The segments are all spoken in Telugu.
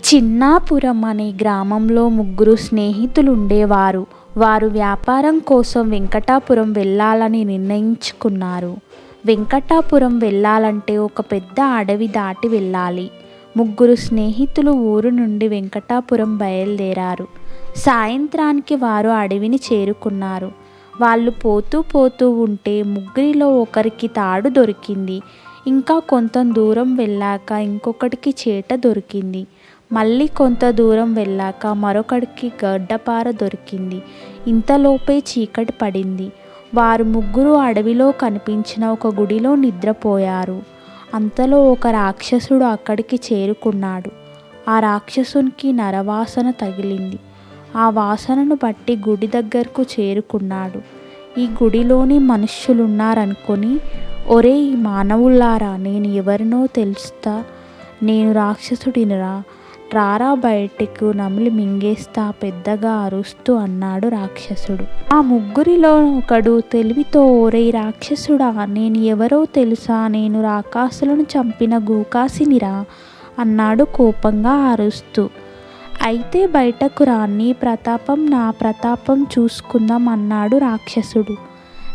చిన్నాపురం అనే గ్రామంలో ముగ్గురు స్నేహితులుండేవారు. వారు వ్యాపారం కోసం వెంకటాపురం వెళ్ళాలని నిర్ణయించుకున్నారు. వెంకటాపురం వెళ్ళాలంటే ఒక పెద్ద అడవి దాటి వెళ్ళాలి. ముగ్గురు స్నేహితులు ఊరు నుండి వెంకటాపురం బయలుదేరారు. సాయంత్రానికి వారు అడవిని చేరుకున్నారు. వాళ్ళు పోతూ ఉంటే ముగ్గురిలో ఒకరికి తాడు దొరికింది. ఇంకా కొంత దూరం వెళ్ళాక ఇంకొకటికి చేట దొరికింది. మళ్ళీ కొంత దూరం వెళ్ళాక మరొకడికి గడ్డపార దొరికింది. ఇంతలోపే చీకటి పడింది. వారు ముగ్గురు అడవిలో కనిపించిన ఒక గుడిలో నిద్రపోయారు. అంతలో ఒక రాక్షసుడు అక్కడికి చేరుకున్నాడు. ఆ రాక్షసునికి నరవాసన తగిలింది. ఆ వాసనను బట్టి గుడి దగ్గరకు చేరుకున్నాడు. ఈ గుడిలోని మనుష్యులున్నారనుకొని, ఒరే మానవులారా, నేను ఎవరినో తెలుస్తా, నేను రాక్షసుడినిరా, రారా బయటకు, నమిలి మింగేస్తా, పెద్దగా అరుస్తూ అన్నాడు రాక్షసుడు. ఆ ముగ్గురిలో ఒకడు తెలివితో, ఒరే రాక్షసుడా, నేను ఎవరో తెలుసా, నేను రాకాసులను చంపిన గూకాసినిరా అన్నాడు కోపంగా అరుస్తూ. అయితే బయటకు రా, నీ ప్రతాపం నా ప్రతాపం చూసుకుందాం అన్నాడు రాక్షసుడు.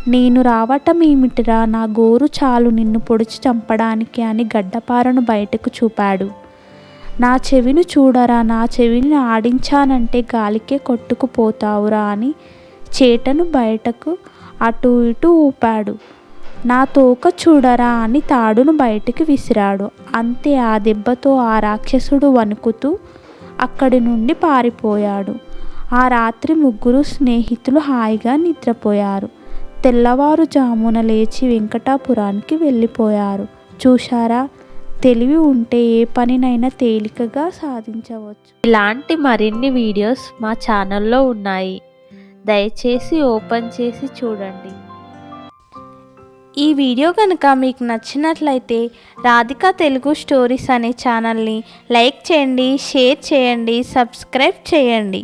నేను రావటం ఏమిటిరా, నా గోరు చాలు నిన్ను పొడిచి చంపడానికి అని గడ్డపారను బయటకు చూపాడు. నా చెవిని చూడరా, నా చెవిని ఆడించానంటే గాలికే కొట్టుకుపోతావురా అని చేటను బయటకు అటు ఇటు ఊపాడు. నా తోక చూడరా అని తాడును బయటికి విసిరాడు. అంతే, ఆ దెబ్బతో ఆ రాక్షసుడు వణుకుతూ అక్కడి నుండి పారిపోయాడు. ఆ రాత్రి ముగ్గురు స్నేహితులు హాయిగా నిద్రపోయారు. తెల్లవారుజామున లేచి వెంకటాపురానికి వెళ్ళిపోయారు. చూశారా, తెలివి ఉంటే ఏ పనినైనా తేలికగా సాధించవచ్చు. ఇలాంటి మరిన్ని వీడియోస్ మా ఛానల్లో ఉన్నాయి. దయచేసి ఓపెన్ చేసి చూడండి. ఈ వీడియో కనుక మీకు నచ్చినట్లయితే రాధిక తెలుగు స్టోరీస్ అనే ఛానల్ని లైక్ చేయండి, షేర్ చేయండి, సబ్స్క్రైబ్ చేయండి.